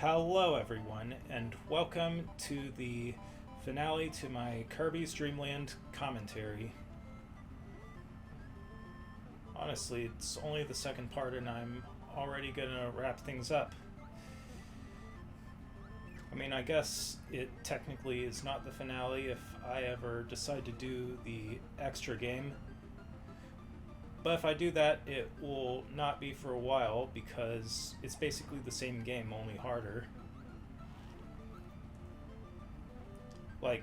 Hello, everyone, and welcome to the finale to my Kirby's Dream Land commentary. Honestly, it's only the second part, and I'm already gonna wrap things up. I mean, I guess it technically is not the finale if I ever decide to do the extra game. But if I do that, it will not be for a while because it's basically the same game, only harder. Like,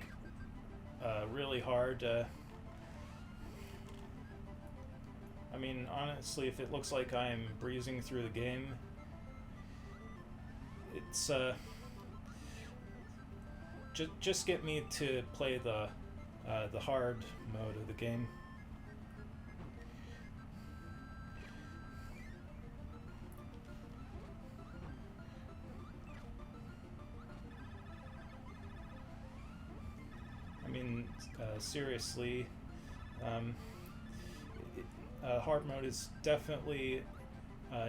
really hard. I mean, honestly, if it looks like I'm breezing through the game, it's, just get me to play the hard mode of the game. I mean, seriously, hard mode is definitely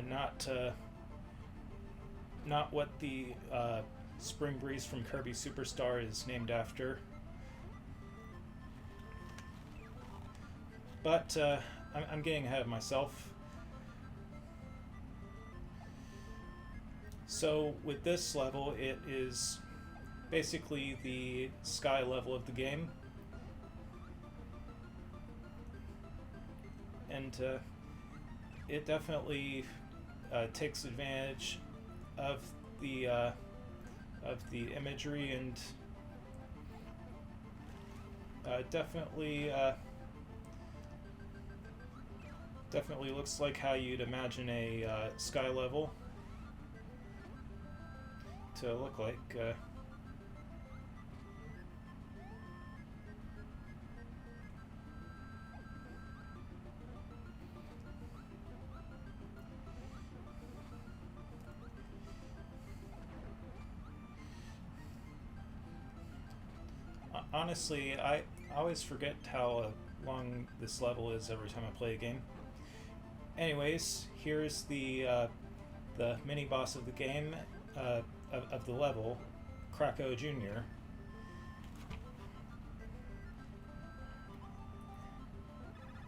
not what the Spring Breeze from Kirby Superstar is named after. But I'm getting ahead of myself. So with this level, it is basically the sky level of the game, and it definitely takes advantage of the imagery, and definitely looks like how you'd imagine a sky level to look like. Honestly, I always forget how long this level is every time I play a game. Anyways, here's the mini boss of the game, of the level, Krako Jr.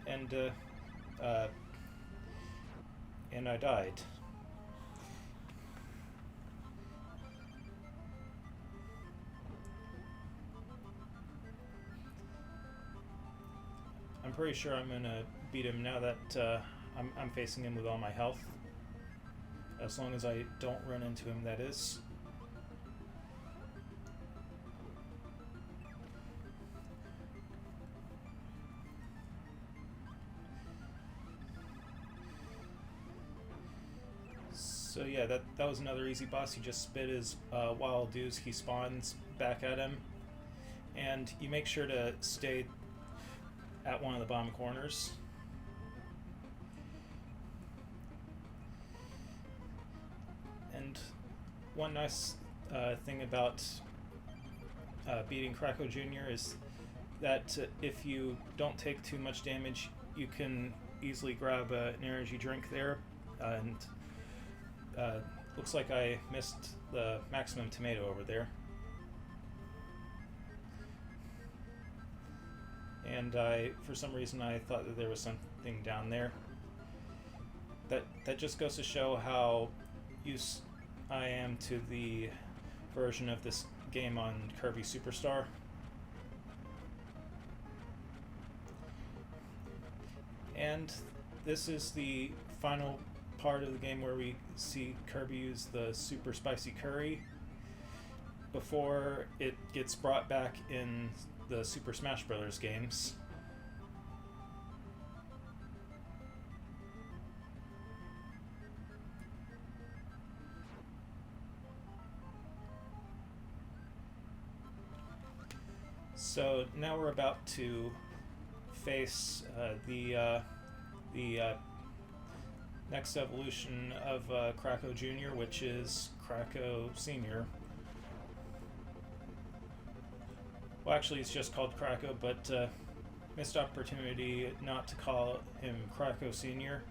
And I died. I'm pretty sure I'm gonna beat him now that I'm facing him with all my health. As long as I don't run into him, that is. So yeah, that was another easy boss. He just spit his wild ooze. He spawns back at him. And you make sure to stay at one of the bottom corners. And one nice thing about beating Krako Jr. is that if you don't take too much damage, you can easily grab an energy drink there. And looks like I missed the maximum tomato over there. And for some reason, I thought that there was something down there. That just goes to show how used I am to the version of this game on Kirby Superstar. And this is the final part of the game where we see Kirby use the super spicy curry before it gets brought back in the Super Smash Bros. Games. So now we're about to face the next evolution of Krako Jr., which is Krako Sr. Well, actually, it's just called Krako, but missed opportunity not to call him Krako Sr.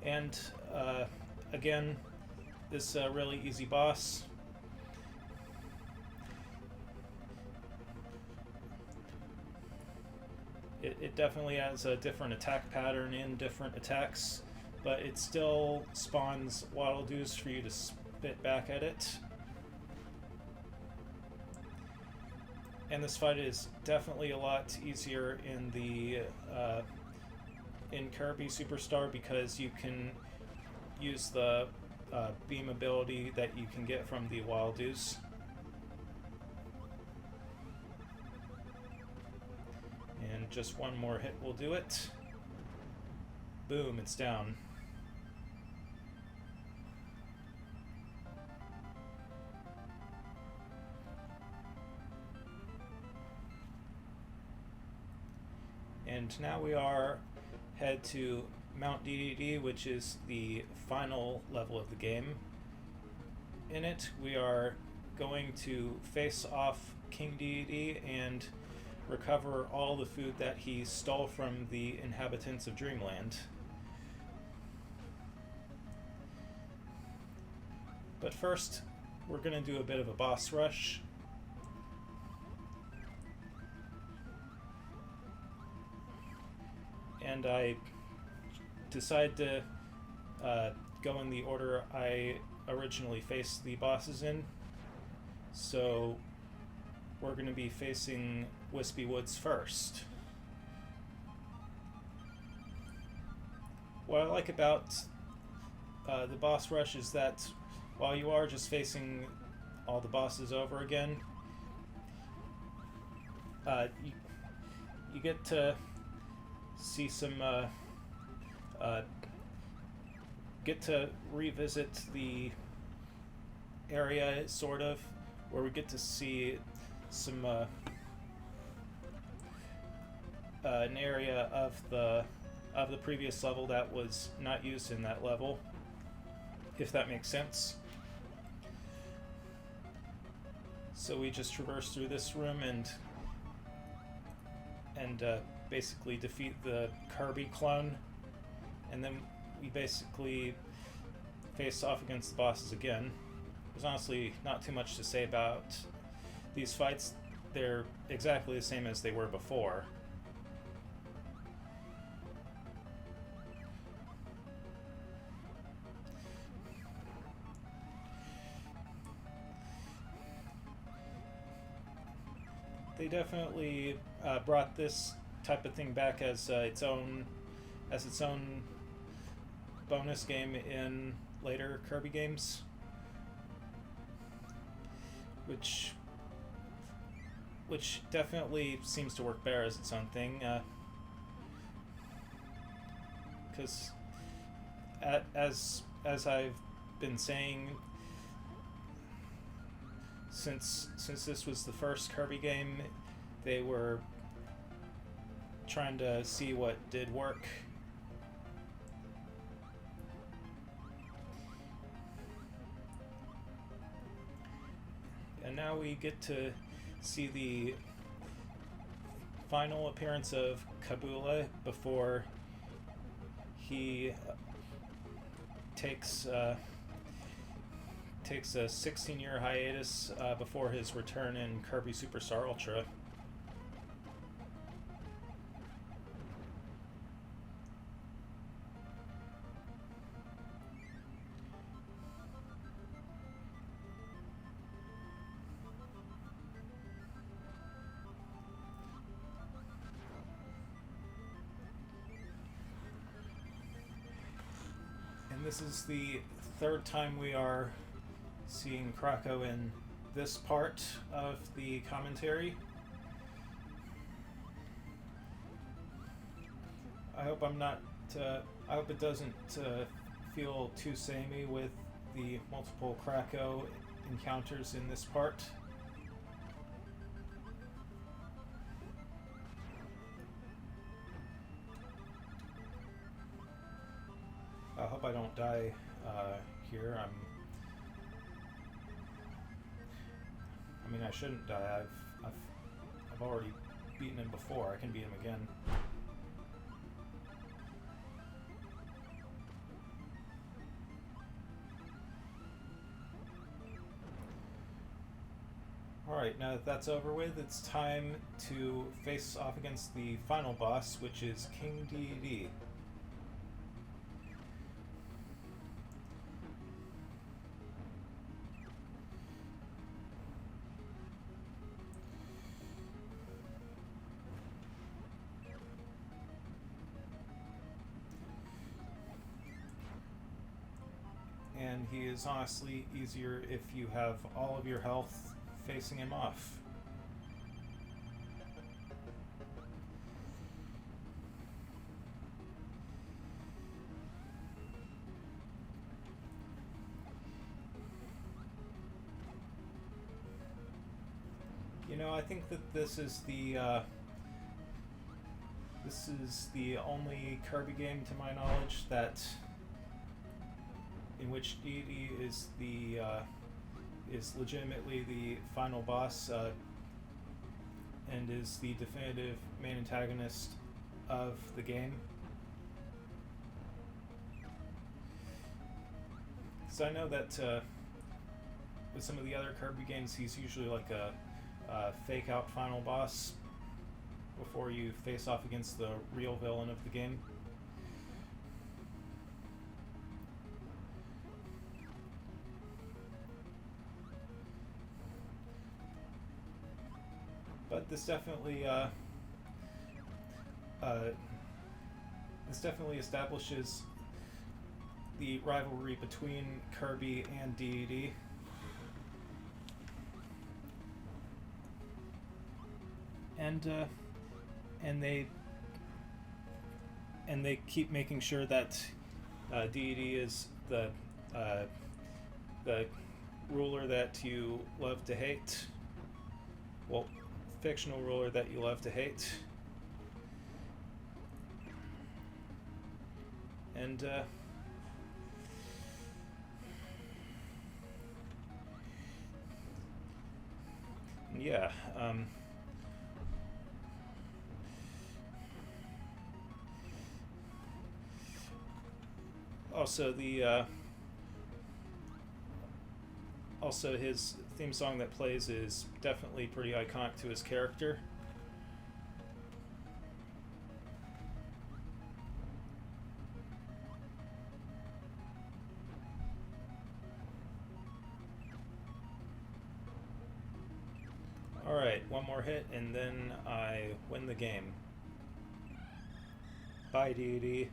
And again, this really easy boss. It definitely has a different attack pattern in different attacks, but it still spawns Waddle Doos for you to spit back at it. And this fight is definitely a lot easier in the in Kirby Superstar because you can use the beam ability that you can get from the Waddle Doos. And just one more hit will do it. Boom, it's down. And now we are head to Mount DDD, which is the final level of the game. In it, we are going to face off King DDD and recover all the food that he stole from the inhabitants of Dreamland. But first, we're going to do a bit of a boss rush. And I decided to go in the order I originally faced the bosses in. So we're going to be facing Wispy Woods first. What I like about the boss rush is that while you are just facing all the bosses over again, you get to see some get to revisit the area, sort of, where we get to see some an area of the previous level that was not used in that level, if that makes sense. So we just traverse through this room and basically defeat the Kirby clone, and then we basically face off against the bosses again. There's honestly not too much to say about these fights. They're exactly the same as they were before. They definitely brought this type of thing back as its own bonus game in later Kirby games, which definitely seems to work better as its own thing. Because as I've been saying, since this was the first Kirby game, they were trying to see what did work. And now we get to see the final appearance of Kabula before he takes a 16-year hiatus before his return in Kirby Superstar Ultra. And this is the third time we are seeing Krako in this part of the commentary. I hope I hope it doesn't feel too samey with the multiple Krako encounters in this part. I hope I don't die here. I mean, I shouldn't die. I've already beaten him before. I can beat him again. Alright, now that that's over with, it's time to face off against the final boss, which is King Dedede. And he is honestly easier if you have all of your health facing him off. You know, I think that this is the only Kirby game, to my knowledge, that in which Dedede is is legitimately the final boss and is the definitive main antagonist of the game. So I know that with some of the other Kirby games, he's usually like a fake out final boss before you face off against the real villain of the game. But this definitely establishes the rivalry between Kirby and Dedede. And they keep making sure that Dedede is the ruler that you love to hate. Well, fictional ruler that you love to hate. And yeah, also his theme song that plays is definitely pretty iconic to his character. Alright, one more hit and then I win the game. Bye, Dedede.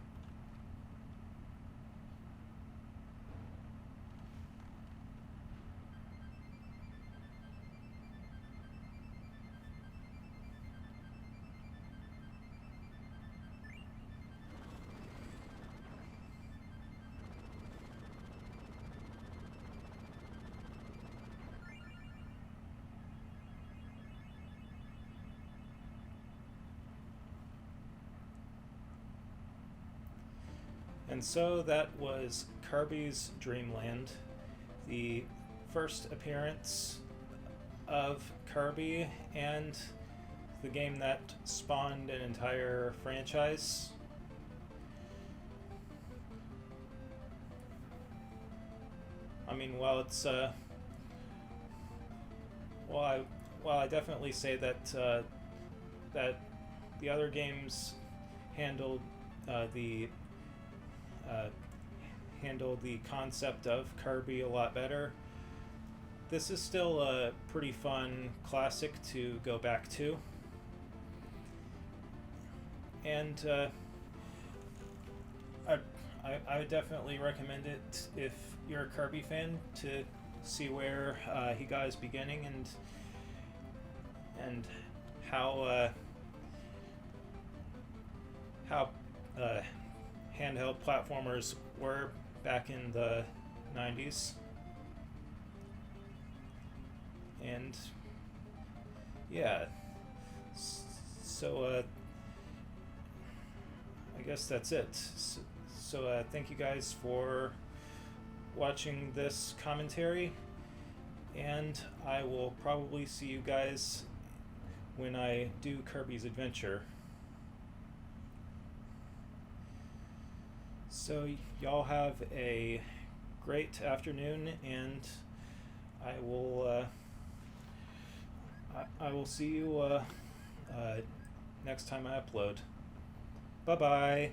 And so that was Kirby's Dream Land, the first appearance of Kirby and the game that spawned an entire franchise. I mean, while it's while I definitely say that that the other games handled the concept of Kirby a lot better, this is still a pretty fun classic to go back to. And I would definitely recommend it if you're a Kirby fan to see where he got his beginning and how handheld platformers were back in the 90s. And yeah, so I guess that's it. So thank you guys for watching this commentary, and I will probably see you guys when I do Kirby's Adventure. So y'all have a great afternoon, and I will I will see you next time I upload. Bye bye.